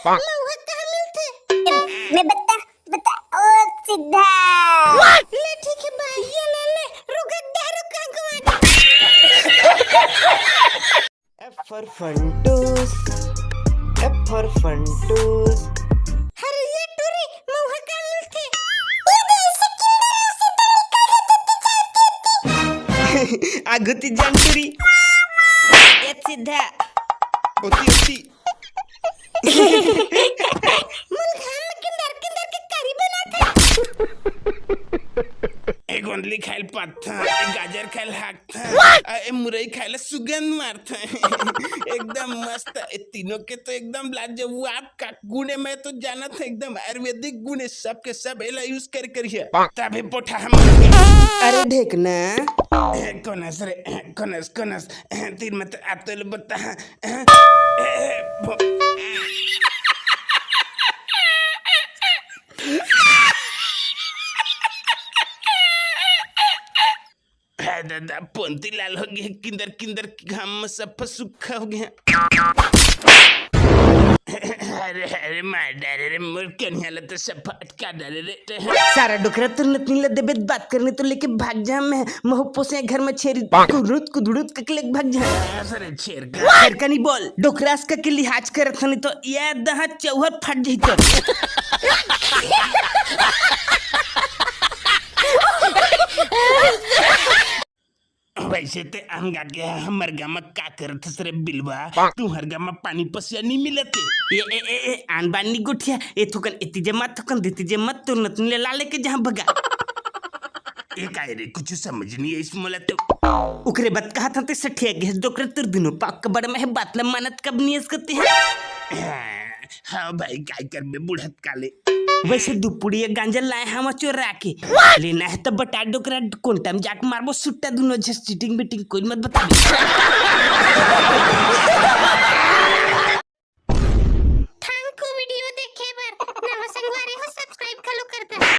महुआ कहाँ मिलते? मैं बता ओ सीधा ले ठीक है भाई, ये ले रुक दारू का गुआ। F for Funtus. F for Funtus. अरे ये टूरी महुआ कहाँ मिलते? आगोती जानटुरी येत सिद्धा होती मुलगा किंदर के करी बनाते। एक गोंदली खायला पाथा, एक गाजर खायला हाकथा, एक मुरई खायला सुगंध मारता एकदम मस्त। तीनों के तो एकदम लाजवाब का गुण है। मैं तो जाना था एकदम आयुर्वेदिक गुण है, सब के सब एला यूज कर करिए तभी पोठा हम। अरे ढेकना कोनस रे कोनस तीन मत आतल बता। दादा पोंती लाल हो गया, किंदर घाम में सब सूखा हो गया। अरे मार डाले रे मोर कन्हैया तो सब अटका डाले रे। सारा डोकरा तो नतनीला देबेत बात करने तो लेके भाग जा। मैं महप्पो से घर में छेरी कुदुरुत ककले भाग जा। अरे छेर का नहीं बोल डोकरास का के लिहाज करत हनी तो या दहा चौहर फट जई तो। वैसे ते हम गा के हमर गामा का करत रे बिलवा, तू हर गामा पानी पसिया नहीं मिलते। ए आन बानी गुठिया ए थोकन इतिजे मत थोकन दितिजे मत तो नतनीले लाले के जहां भगा। एक आए रे कुछ समझ नहीं है इस मोला तो। उकरे बात कहा था ते सठिया गैस डोकरा तुर दिनो पाक बड़ में बात ल मानत कब नियस करते हैं। हाँ भाई काय कर बे बुढ़त काले। वैसे दुपुड़िया गांजा लाए हम चोरा के लेना है तो बटा डोकरा कोंटम जाक मारबो सुट्टा दुनो जस्ट चीटिंग बीटिंग कोई मत बता।